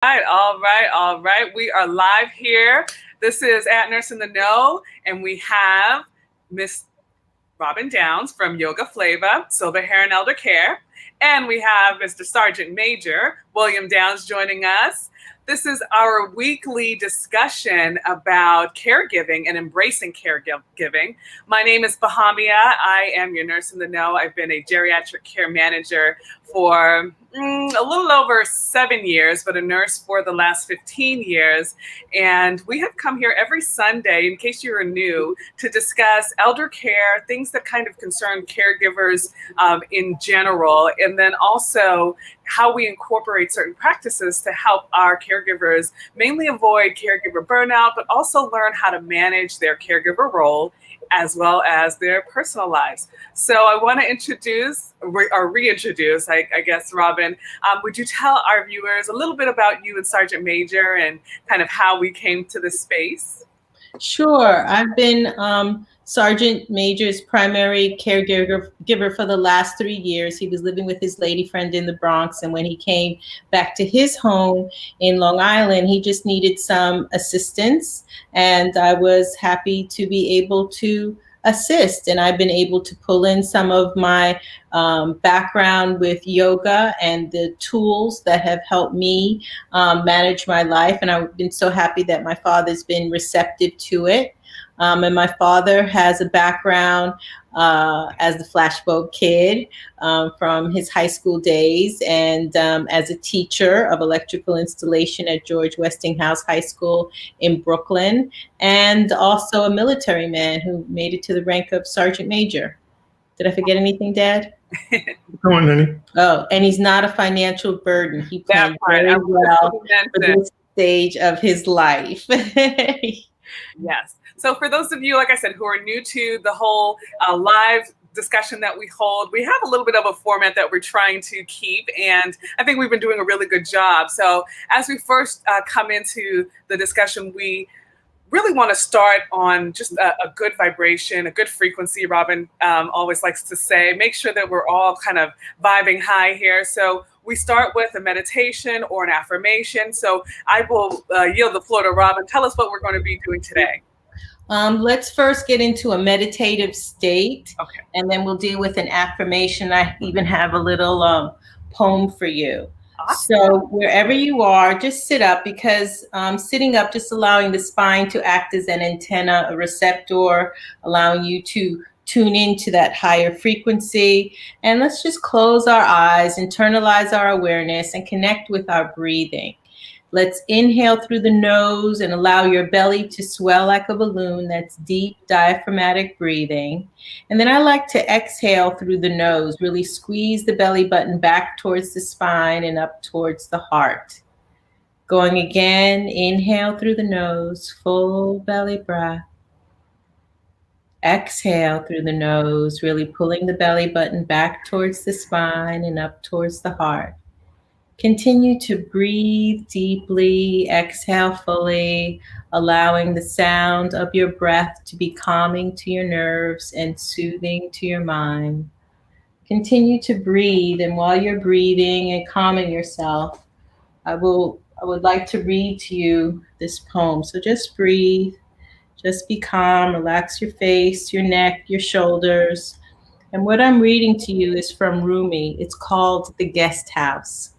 All right. We are live here. This is at Nurse in the Know, and we have Miss Robin Downs from Yoga Flava, Silver Hair and Elder Care, and we have Mr. Sergeant Major William Downs joining us. This is our weekly discussion about caregiving and embracing caregiving. My name is Bahamia. I am your Nurse in the Know. I've been a geriatric care manager for a little over 7 years, but a nurse for the last 15 years. And we have come here every Sunday, in case you are new, to discuss elder care, things that kind of concern caregivers in general, and then also how we incorporate certain practices to help our caregivers mainly avoid caregiver burnout, but also learn how to manage their caregiver role as well as their personal lives. So I want to introduce or reintroduce, I guess, Robin. Would you tell our viewers a little bit about you and Sergeant Major and kind of how we came to this space? Sure. I've been Sergeant Major's primary caregiver for the last 3 years. He was living with his lady friend in the Bronx, and when he came back to his home in Long Island, he just needed some assistance, and I was happy to be able to assist. And I've been able to pull in some of my background with yoga and the tools that have helped me manage my life. And I've been so happy that my father's been receptive to it. And my father has a background as the flashbulb kid from his high school days, and as a teacher of electrical installation at George Westinghouse High School in Brooklyn, and also a military man who made it to the rank of Sergeant Major. Did I forget anything, Dad? Go on, Lenny. Oh, and he's not a financial burden. He planned very well for this stage of his life. Yes. So for those of you, like I said, who are new to the whole live discussion that we hold, we have a little bit of a format that we're trying to keep, and I think we've been doing a really good job. So as we first come into the discussion, we really want to start on just a good vibration, a good frequency. Robin always likes to say, make sure that we're all kind of vibing high here. So we start with a meditation or an affirmation. So I will yield the floor to Robin. Tell us what we're going to be doing today. Let's first get into a meditative state, okay, and then we'll deal with an affirmation. I even have a little poem for you. Awesome. So wherever you are, just sit up, because sitting up, just allowing the spine to act as an antenna, a receptor, allowing you to tune into that higher frequency. And let's just close our eyes, internalize our awareness, and connect with our breathing. Let's inhale through the nose and allow your belly to swell like a balloon. That's deep diaphragmatic breathing. And then I like to exhale through the nose, really squeeze the belly button back towards the spine and up towards the heart. Going again, inhale through the nose, full belly breath. Exhale through the nose, really pulling the belly button back towards the spine and up towards the heart. Continue to breathe deeply, exhale fully, allowing the sound of your breath to be calming to your nerves and soothing to your mind. Continue to breathe, and while you're breathing and calming yourself, I would like to read to you this poem. So just breathe, just be calm, relax your face, your neck, your shoulders. And what I'm reading to you is from Rumi. It's called The Guest House.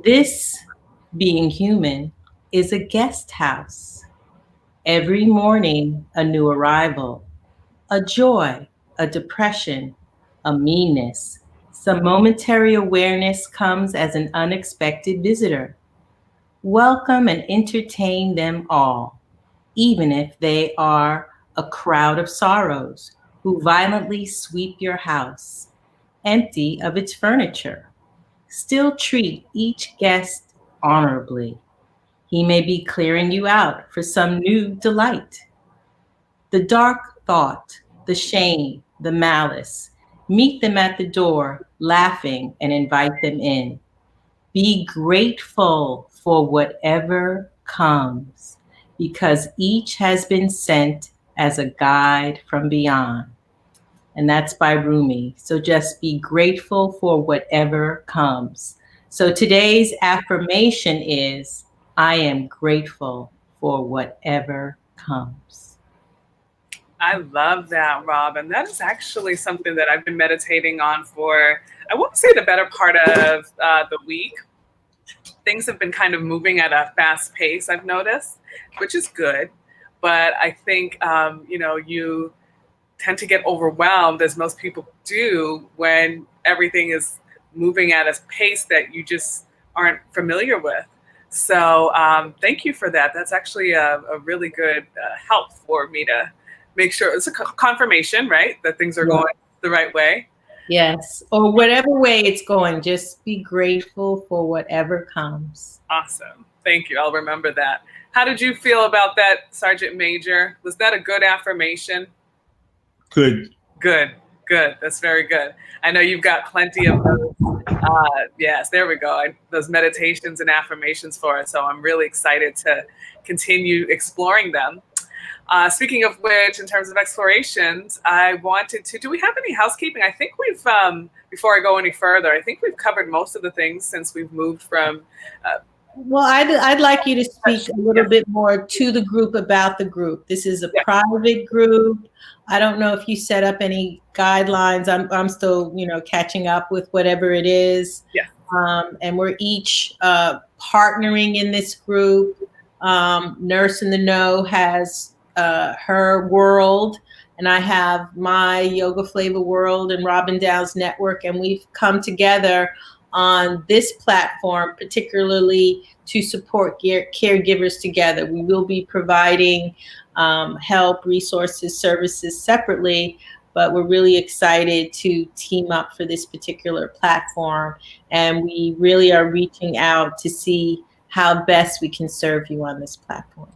This, being human, is a guest house. Every morning, a new arrival, a joy, a depression, a meanness. Some momentary awareness comes as an unexpected visitor. Welcome and entertain them all, even if they are a crowd of sorrows who violently sweep your house, empty of its furniture. Still treat each guest honorably. He may be clearing you out for some new delight. The dark thought, the shame, the malice, meet them at the door, laughing, and invite them in. Be grateful for whatever comes, because each has been sent as a guide from beyond. And that's by Rumi. So just be grateful for whatever comes. So today's affirmation is, I am grateful for whatever comes. I love that, Robin. That is actually something that I've been meditating on for, I want to say, the better part of the week. Things have been kind of moving at a fast pace, I've noticed, which is good. But I think, you tend to get overwhelmed, as most people do, when everything is moving at a pace that you just aren't familiar with. So thank you for that. That's actually a really good help for me to make sure it's a confirmation, right? That things are Yeah. going the right way. Yes, or whatever way it's going, just be grateful for whatever comes. Awesome. Thank you. I'll remember that. How did you feel about that, Sergeant Major? Was that a good affirmation? Good. Good, good. That's very good. I know you've got plenty of those. Yes, there we go. Those meditations and affirmations for us. So I'm really excited to continue exploring them. Speaking of which, in terms of explorations, I wanted to, do we have any housekeeping? I think we've, before I go any further, I think we've covered most of the things since we've moved from. Well, I'd like you to speak a little bit more to the group about the group. This is a private group. I don't know if you set up any guidelines. I'm still, catching up with whatever it is. Yeah. And we're each partnering in this group. Nurse in the Know has her world, and I have my Yoga Flavor World and Robin Downs Network, and we've come together on this platform, particularly to support caregivers together. We will be providing help, resources, services separately, but we're really excited to team up for this particular platform. And we really are reaching out to see how best we can serve you on this platform.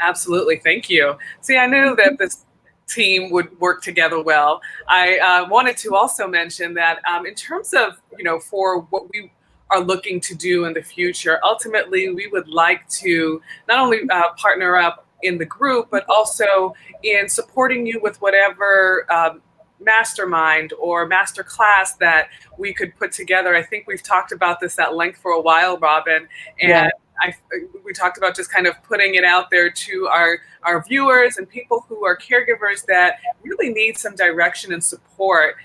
Absolutely. Thank you. See, I knew that this team would work together well. I wanted to also mention that in terms of, for what we are looking to do in the future, ultimately, we would like to not only partner up in the group, but also in supporting you with whatever mastermind or master class that we could put together. I think we've talked about this at length for a while, Robin, and Yeah. we talked about just kind of putting it out there to our viewers and people who are caregivers that really need some direction and support.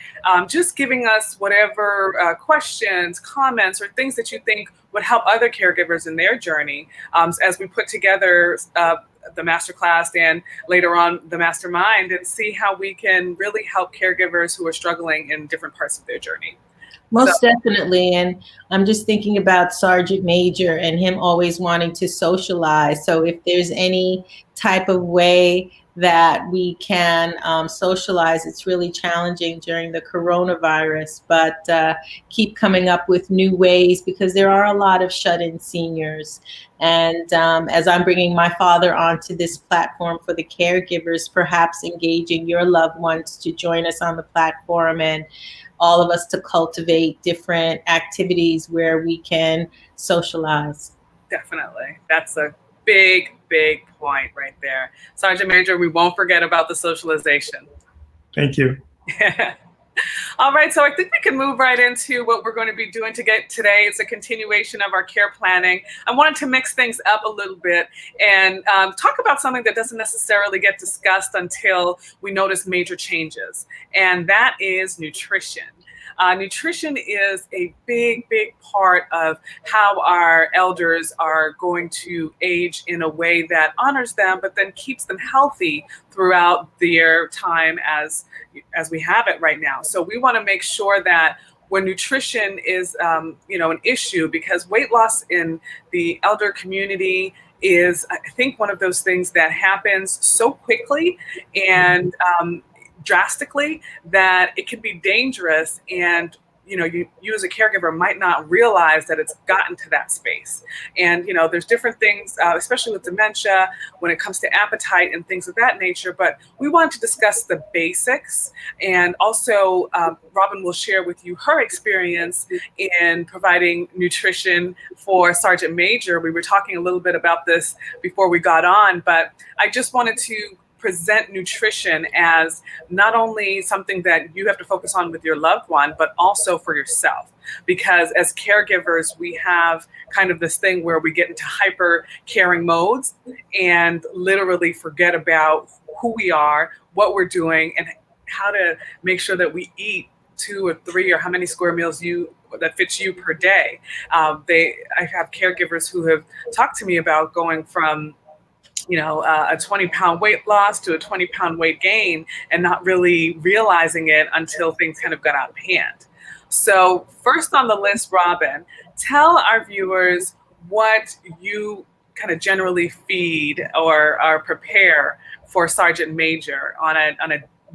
Just giving us whatever questions, comments, or things that you think would help other caregivers in their journey as we put together the masterclass and later on the mastermind, and see how we can really help caregivers who are struggling in different parts of their journey. Most definitely. And I'm just thinking about Sergeant Major and him always wanting to socialize. So if there's any type of way that we can socialize, it's really challenging during the coronavirus, but keep coming up with new ways, because there are a lot of shut-in seniors. And as I'm bringing my father onto this platform for the caregivers, perhaps engaging your loved ones to join us on the platform, and all of us to cultivate different activities where we can socialize. Definitely. That's a big, big point right there. Sergeant Major, we won't forget about the socialization. Thank you. All right, so I think we can move right into what we're going to be doing today. It's a continuation of our care planning. I wanted to mix things up a little bit and talk about something that doesn't necessarily get discussed until we notice major changes, and that is nutrition. Nutrition is a big, big part of how our elders are going to age in a way that honors them, but then keeps them healthy throughout their time as we have it right now. So we want to make sure that when nutrition is, an issue, because weight loss in the elder community is, I think, one of those things that happens so quickly and drastically that it can be dangerous, and you as a caregiver might not realize that it's gotten to that space. And there's different things, especially with dementia, when it comes to appetite and things of that nature. But we want to discuss the basics, and also Robin will share with you her experience in providing nutrition for Sergeant Major. We were talking a little bit about this before we got on, but I just wanted to present nutrition as not only something that you have to focus on with your loved one, but also for yourself. Because as caregivers, we have kind of this thing where we get into hyper caring modes and literally forget about who we are, what we're doing, and how to make sure that we eat 2 or 3 or how many square meals that fits you per day. I have caregivers who have talked to me about going from a 20-pound weight loss to a 20-pound weight gain and not really realizing it until things kind of got out of hand. So first on the list, Robin, tell our viewers what you kind of generally feed or prepare for Sergeant Major on a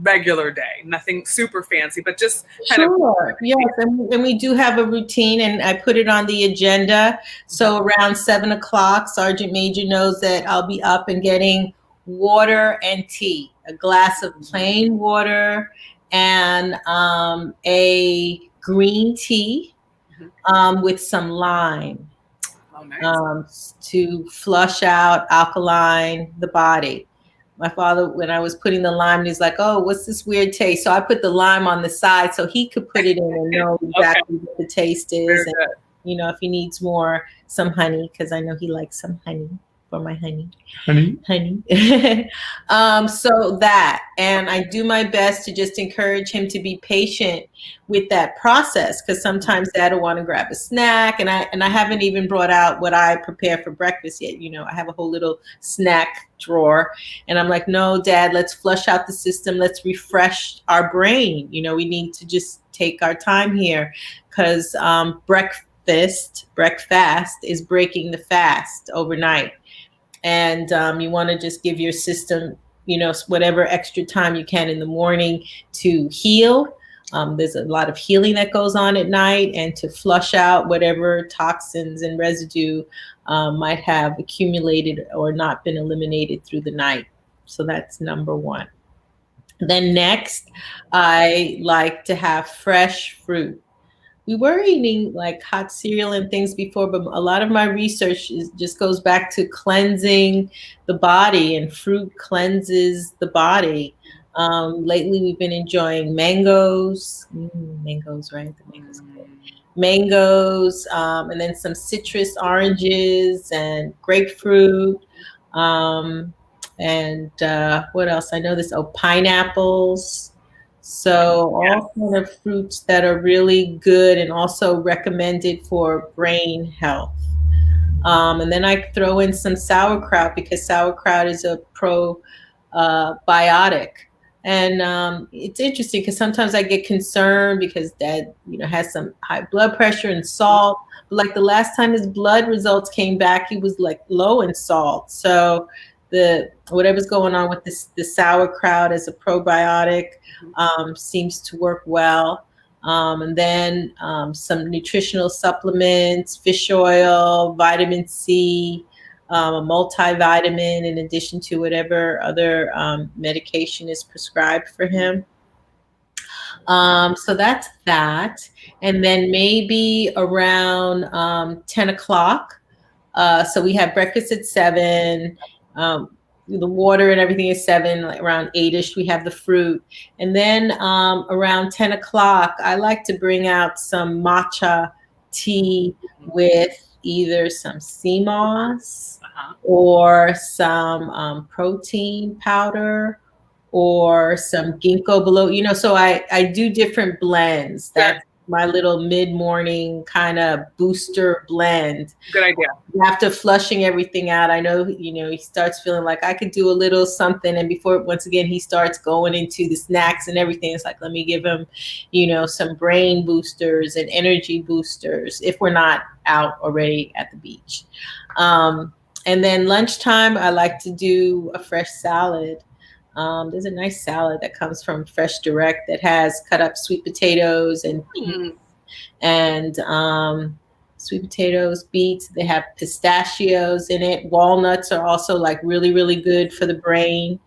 regular day. Nothing super fancy, but just kind of. Sure. Yes, and we do have a routine, and I put it on the agenda. So around 7 o'clock, Sergeant Major knows that I'll be up and getting water and tea, a glass of plain water and a green tea with some lime. Oh, nice. To flush out, alkaline the body. My father, when I was putting the lime, he's like, "Oh, what's this weird taste?" So I put the lime on the side so he could put it in and know exactly what the taste is. And, if he needs some honey, because I know he likes some honey for my honey. So that, and I do my best to just encourage him to be patient with that process, because sometimes Dad will want to grab a snack, and I haven't even brought out what I prepare for breakfast yet. I have a whole little snack drawer, and I'm like, "No, Dad, let's flush out the system. Let's refresh our brain. We need to just take our time here, because breakfast is breaking the fast overnight." And you want to just give your system, whatever extra time you can in the morning to heal. There's a lot of healing that goes on at night, and to flush out whatever toxins and residue might have accumulated or not been eliminated through the night. So that's number one. Then next, I like to have fresh fruit. We were eating like hot cereal and things before, but a lot of my research just goes back to cleansing the body, and fruit cleanses the body. Lately, we've been enjoying mangoes. Mangoes, right? The mangoes. Mangoes, and then some citrus oranges and grapefruit. And what else? I know this. Oh, pineapples. So all kind of fruits that are really good and also recommended for brain health. And then I throw in some sauerkraut, because sauerkraut is a probiotic. And it's interesting because sometimes I get concerned because Dad, has some high blood pressure and salt. But like the last time his blood results came back, he was like low in salt. So whatever's going on with the sauerkraut as a probiotic seems to work well. And then some nutritional supplements, fish oil, vitamin C, a multivitamin, in addition to whatever other medication is prescribed for him. So that's that. And then maybe around 10 o'clock. So we have breakfast at 7. The water and everything is 7, like around 8ish, we have the fruit. And then around 10 o'clock, I like to bring out some matcha tea with either some sea moss or some protein powder or some ginkgo biloba. So I do different blends. That's my little mid-morning kind of booster blend. Good idea. After flushing everything out, I know, he starts feeling like I could do a little something. And before, once again, he starts going into the snacks and everything. It's like, let me give him, some brain boosters and energy boosters if we're not out already at the beach. And then lunchtime, I like to do a fresh salad. There's a nice salad that comes from Fresh Direct that has cut up sweet potatoes and beets, and sweet potatoes, beets. They have pistachios in it. Walnuts are also like really, really good for the brain.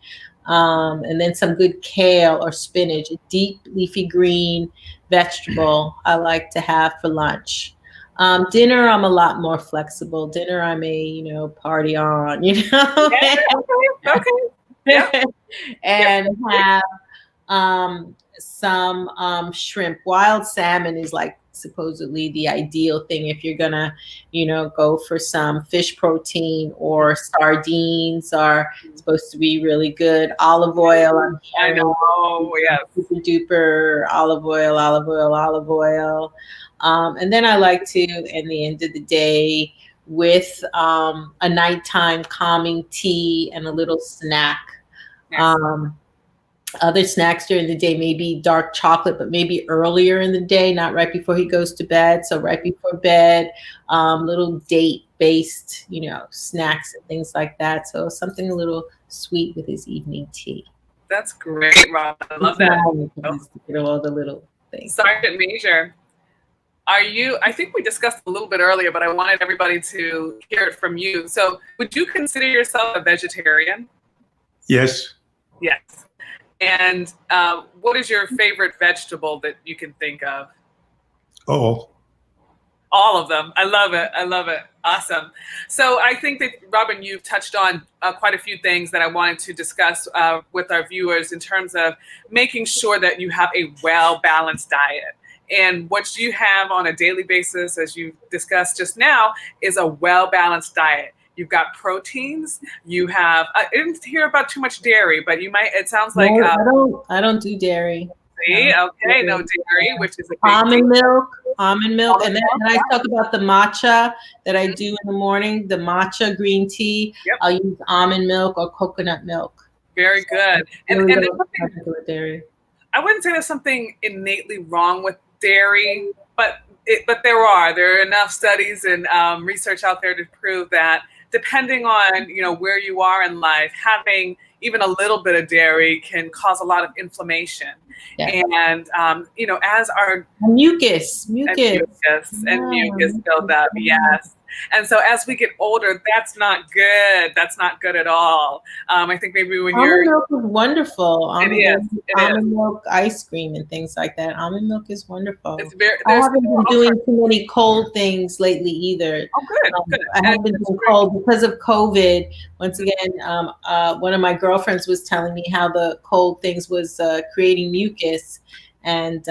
And then some good kale or spinach, a deep leafy green vegetable I like to have for lunch. Dinner, I'm a lot more flexible. Dinner, I may, party on, Yeah, okay. Yep. and have some shrimp. Wild salmon is like supposedly the ideal thing if you're gonna, go for some fish protein, or sardines are supposed to be really good. Olive oil, I'm I hearing, know. Yes. super duper olive oil, olive oil, olive oil. And then I like to, in the end of the day, with a nighttime calming tea and a little snack. Yes. Other snacks during the day, maybe dark chocolate, but maybe earlier in the day, not right before he goes to bed. So right before bed, little date-based, snacks and things like that. So something a little sweet with his evening tea. That's great, Rob. I love that. All the little things. Sergeant Major, I think we discussed a little bit earlier, but I wanted everybody to hear it from you. So would you consider yourself a vegetarian? Yes. Yes. And what is your favorite vegetable that you can think of? Oh. All of them. I love it. I love it. Awesome. So I think that, Robin, you've touched on quite a few things that I wanted to discuss with our viewers in terms of making sure that you have a well-balanced diet. And what you have on a daily basis, as you discussed just now, is a well-balanced diet. You've got proteins. You have. I didn't hear about too much dairy, but you might. It sounds like. No, I don't do dairy. See, okay, no dairy, which is a big almond milk, and then I talk about the matcha that I do in the morning. The matcha green tea. Yep. I'll use almond milk or coconut milk. Very good. And Really there's dairy. I wouldn't say there's something innately wrong with dairy, but there are enough studies and research out there to prove that depending on where you are in life, having even a little bit of dairy can cause a lot of inflammation. Yeah. And as our mucus build up, yes. And so as we get older, that's not good. That's not good at all. I think maybe when almond milk is wonderful. Almond milk ice cream and things like that. Almond milk is wonderful. I haven't been doing too many cold things lately either. Oh, good. I haven't been doing cold because of COVID. Once again, one of my girlfriends was telling me how the cold things was creating mucus, and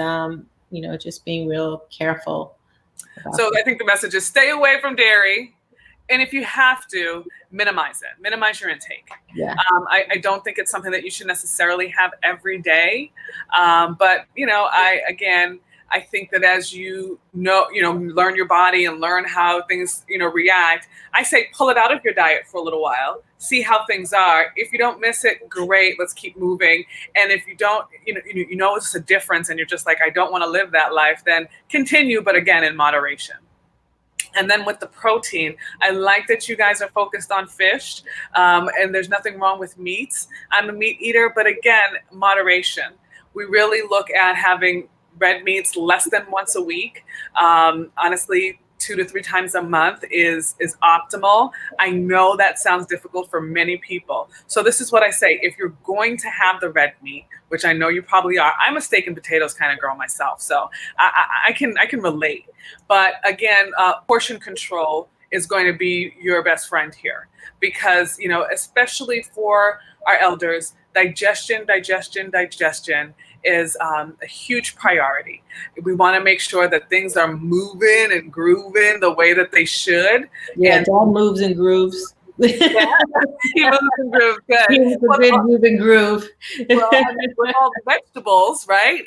just being real careful. So I think the message is stay away from dairy. And if you have to, minimize it. Minimize your intake. Yeah. I don't think it's something that you should necessarily have every day. But, I think that as you learn your body and learn how things, react, I say pull it out of your diet for a little while, see how things are. If you don't miss it, great, let's keep moving. And if you don't, it's a difference and you're just like, I don't want to live that life, then continue, but again, in moderation. And then with the protein, I like that you guys are focused on fish, and there's nothing wrong with meats. I'm a meat eater, but again, moderation. We really look at having red meats less than once a week. Honestly, 2 to 3 times a month is optimal. I know that sounds difficult for many people. So this is what I say. If you're going to have the red meat, which I know you probably are, I'm a steak and potatoes kind of girl myself, so I can relate. But again, portion control is going to be your best friend here, because especially for our elders, digestion is a huge priority. We want to make sure that things are moving and grooving the way that they should. Yeah, and Dad moves and grooves. Yeah, he moves and grooves. Good. He's a good move and groove. Well, with all the vegetables, right?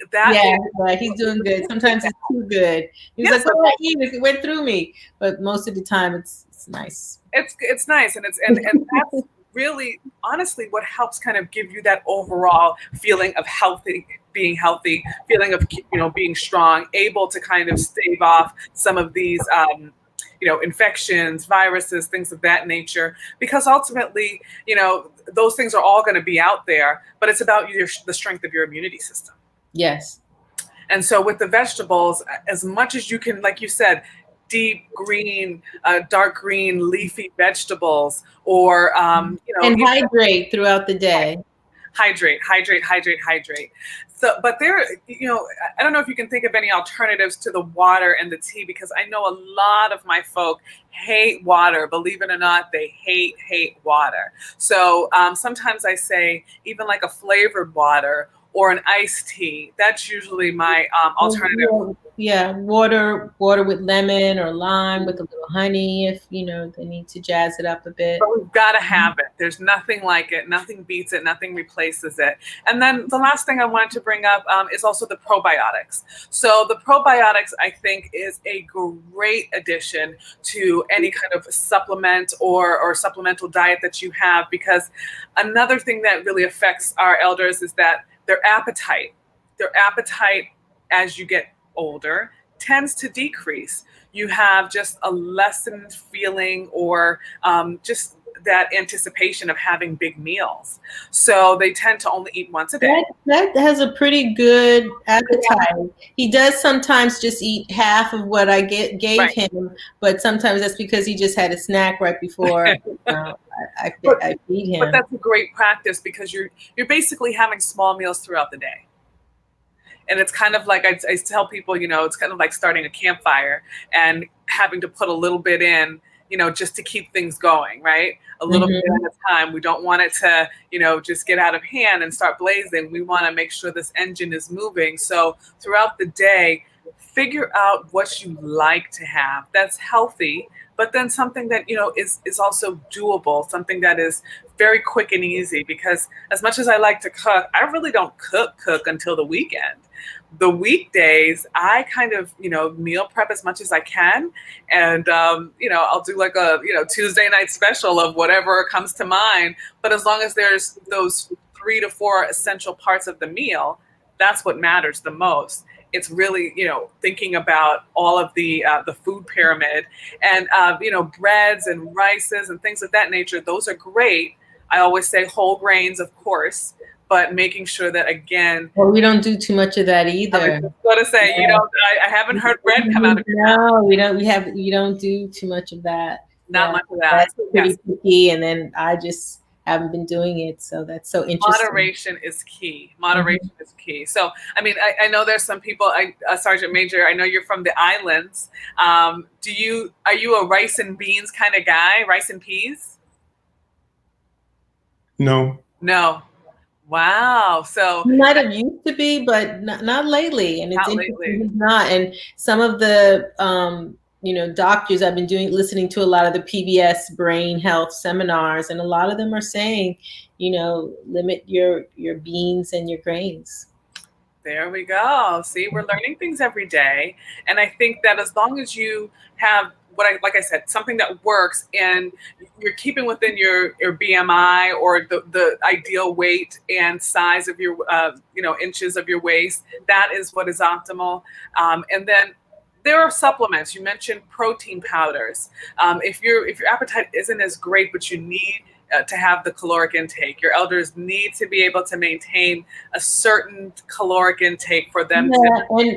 Right. He's doing good. Sometimes it's too good. He's like, "What do I eat? It went through me." But most of the time, it's nice. It's nice, and that's really, honestly, what helps kind of give you that overall feeling of being healthy, feeling of being strong, able to kind of stave off some of these infections, viruses, things of that nature, because ultimately those things are all going to be out there, but it's about the strength of your immunity system. Yes. And so with the vegetables, as much as you can, like you said, deep green, dark green leafy vegetables, or and hydrate throughout the day. Hydrate. So, but there, I don't know if you can think of any alternatives to the water and the tea, because I know a lot of my folk hate water. Believe it or not, they hate water. So sometimes I say even like a flavored water or an iced tea. That's usually my alternative. Yeah, water with lemon or lime with a little honey if they need to jazz it up a bit. But we've got to have it. There's nothing like it. Nothing beats it. Nothing replaces it. And then the last thing I wanted to bring up is also the probiotics. So the probiotics, I think, is a great addition to any kind of supplement or supplemental diet that you have, because another thing that really affects our elders is that their appetite as you get older tends to decrease. You have just a lessened feeling or just that anticipation of having big meals. So they tend to only eat once a day. That has a pretty good appetite. He does sometimes just eat half of what I gave him, but sometimes that's because he just had a snack right before I feed him. But that's a great practice, because you're basically having small meals throughout the day. And it's kind of like I tell people, it's kind of like starting a campfire and having to put a little bit in, just to keep things going, right? A little bit at a time. We don't want it to, just get out of hand and start blazing. We want to make sure this engine is moving. So throughout the day, figure out what you like to have that's healthy, but then something that, is also doable, something that is very quick and easy. Because as much as I like to cook, I really don't cook until the weekend. The weekdays, I kind of, meal prep as much as I can. And, I'll do like a, Tuesday night special of whatever comes to mind. But as long as there's those 3 to 4 essential parts of the meal, that's what matters the most. It's really, thinking about all of the food pyramid and, breads and rices and things of that nature. Those are great. I always say whole grains, of course, but making sure that, again. Well, we don't do too much of that either. I was just going to say, I haven't heard bread come out of your mouth. No, we don't do too much of that. Not much of that. That's pretty picky, and then I just haven't been doing it, so that's so interesting. Moderation is key. Moderation is key. So, I mean, I know there's some people. Sergeant Major, I know you're from the islands. Are you a rice and beans kind of guy? Rice and peas? No. Wow. So he might have used to be, but not lately. And it's interesting he's not. And some of the doctors I've been listening to a lot of the PBS brain health seminars, and a lot of them are saying, limit your beans and your grains. There we go. See, we're learning things every day. And I think that as long as you have like I said, something that works and you're keeping within your BMI or the ideal weight and size of your, inches of your waist, that is what is optimal. And then there are supplements. You mentioned protein powders. If your appetite isn't as great, but you need to have the caloric intake, your elders need to be able to maintain a certain caloric intake for them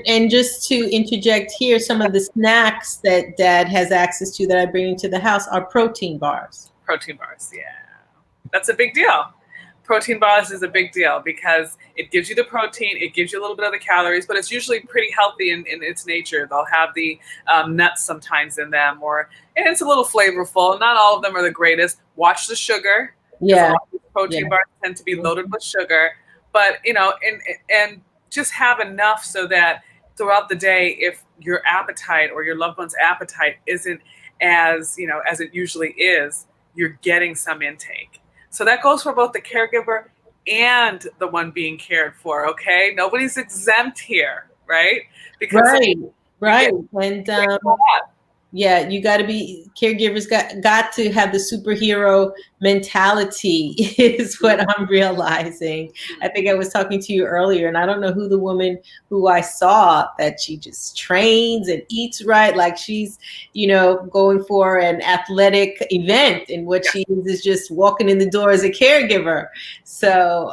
and just to interject here, some of the snacks that Dad has access to that I bring into the house are protein bars. Yeah, that's a big deal. Protein bars is a big deal because it gives you the protein, it gives you a little bit of the calories, but it's usually pretty healthy in its nature. They'll have the nuts sometimes in them, and it's a little flavorful. Not all of them are the greatest. Watch the sugar. Yeah. Protein bars tend to be loaded with sugar, but and just have enough so that throughout the day, if your appetite or your loved one's appetite isn't as it usually is, you're getting some intake. So that goes for both the caregiver and the one being cared for. Okay, nobody's exempt here, right? Because right. And you got to be caregivers. Got to have the superhero mentality is what I'm realizing. I think I was talking to you earlier, and I don't know who the woman who I saw that she just trains and eats right, like she's going for an athletic event, and what she is just walking in the door as a caregiver. So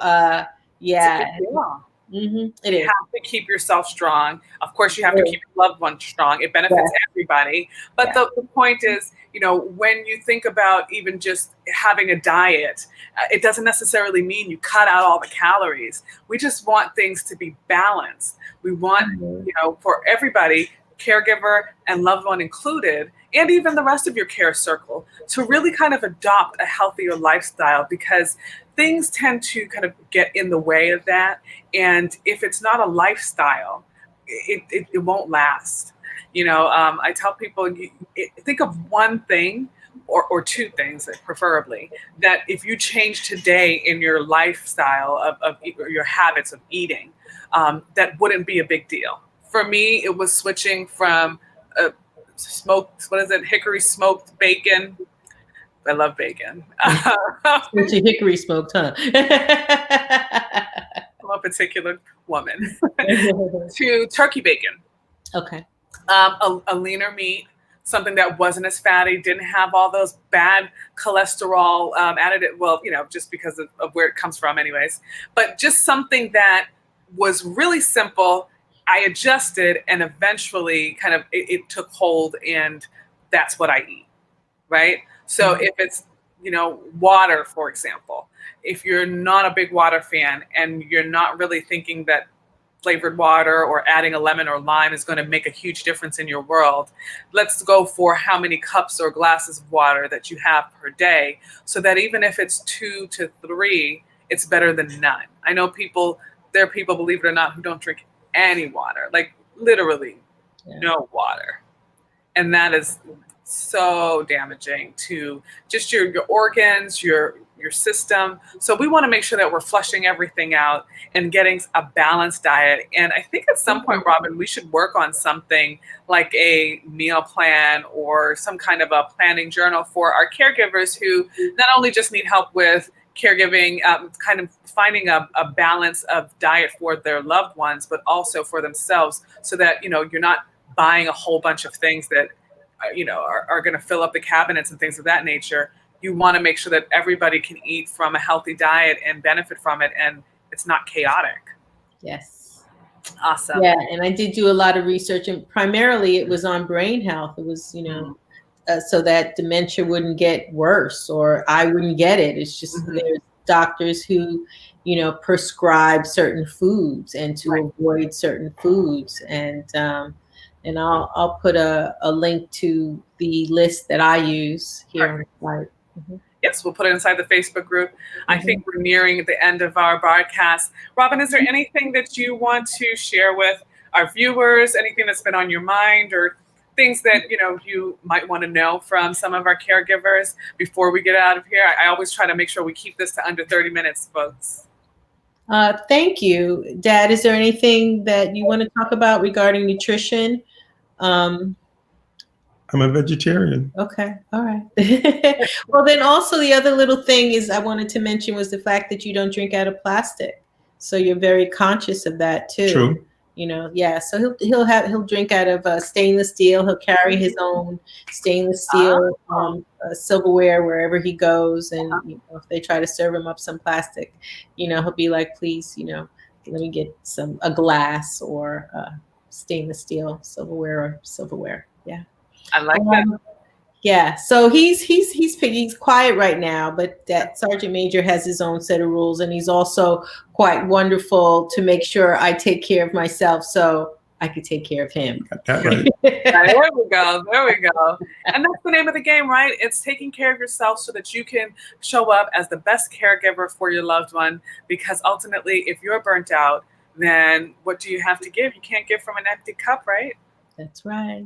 It You is. have to keep yourself strong. Of course, you have to keep your loved ones strong. It benefits everybody. But the point is, when you think about even just having a diet, it doesn't necessarily mean you cut out all the calories. We just want things to be balanced. We want, for everybody, caregiver and loved one included, and even the rest of your care circle, to really kind of adopt a healthier lifestyle, because things tend to kind of get in the way of that. And if it's not a lifestyle, it won't last. I tell people, think of one thing or two things, preferably, that if you change today in your lifestyle of your habits of eating, that wouldn't be a big deal. For me, it was switching from hickory smoked bacon. I love bacon. It's a hickory smoked, huh? I'm a particular woman. To turkey bacon. Okay. A leaner meat, something that wasn't as fatty, didn't have all those bad cholesterol added. Well, just because of where it comes from anyways. But just something that was really simple. I adjusted, and eventually kind of it took hold, and that's what I eat, right? So if it's, water, for example, if you're not a big water fan and you're not really thinking that flavored water or adding a lemon or lime is going to make a huge difference in your world, let's go for how many cups or glasses of water that you have per day, so that even if it's 2 to 3, it's better than none. I know there are people, believe it or not, who don't drink any water, like literally no water. And that is so damaging to just your organs, your system. So we want to make sure that we're flushing everything out and getting a balanced diet. And I think at some point, Robin, we should work on something like a meal plan or some kind of a planning journal for our caregivers who not only just need help with caregiving, kind of finding a balance of diet for their loved ones, but also for themselves, so that, you're not buying a whole bunch of things that, are going to fill up the cabinets and things of that nature. You want to make sure that everybody can eat from a healthy diet and benefit from it, and it's not chaotic. Yes. Awesome. Yeah, and I did do a lot of research, and primarily it was on brain health. It was, so that dementia wouldn't get worse or I wouldn't get it. It's just there's doctors who, prescribe certain foods and to avoid certain foods. And I'll put a link to the list that I use here on the site. Yes, we'll put it inside the Facebook group. I think we're nearing the end of our broadcast. Robin, is there anything that you want to share with our viewers? Anything that's been on your mind, or things that you might want to know from some of our caregivers before we get out of here? I always try to make sure we keep this to under 30 minutes, folks. Thank you, Dad. Is there anything that you want to talk about regarding nutrition? I'm a vegetarian. Okay. All right. Well, then also the other little thing is I wanted to mention was the fact that you don't drink out of plastic. So you're very conscious of that too. True. So he'll drink out of stainless steel. He'll carry his own stainless steel silverware wherever he goes. And if they try to serve him up some plastic, he'll be like, please, let me get a glass or stainless steel silverware. Yeah. I like that. Yeah, so he's quiet right now, but that Sergeant Major has his own set of rules, and he's also quite wonderful to make sure I take care of myself so I could take care of him. Got that right. There we go. And that's the name of the game, right? It's taking care of yourself so that you can show up as the best caregiver for your loved one, because ultimately, if you're burnt out, then what do you have to give? You can't give from an empty cup, right? That's right.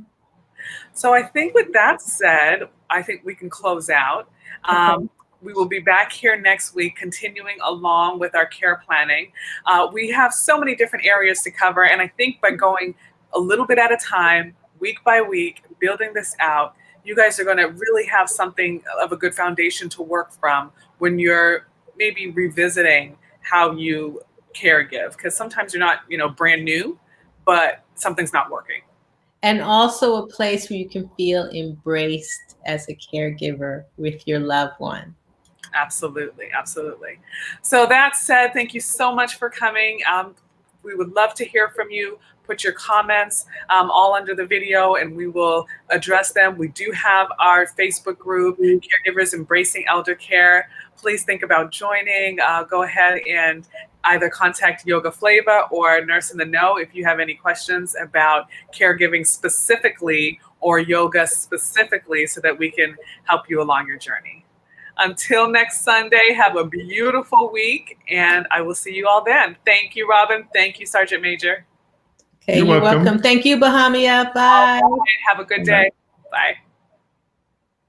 So I think with that said, I think we can close out. We will be back here next week, continuing along with our care planning. We have so many different areas to cover, and I think by going a little bit at a time, week by week, building this out, you guys are going to really have something of a good foundation to work from when you're maybe revisiting how you caregive, because sometimes you're not, brand new, but something's not working. And also a place where you can feel embraced as a caregiver with your loved one. Absolutely. So that said, thank you so much for coming. We would love to hear from you. Put your comments all under the video and we will address them. We do have our Facebook group, Caregivers Embracing Elder Care. Please think about joining. Go ahead and either contact Yoga Flava or Nurse in the Know if you have any questions about caregiving specifically or yoga specifically so that we can help you along your journey. Until next Sunday, have a beautiful week and I will see you all then. Thank you, Robin. Thank you, Sergeant Major. Okay, you're welcome. Thank you, Bahamia. Bye. Have a good day. Bye.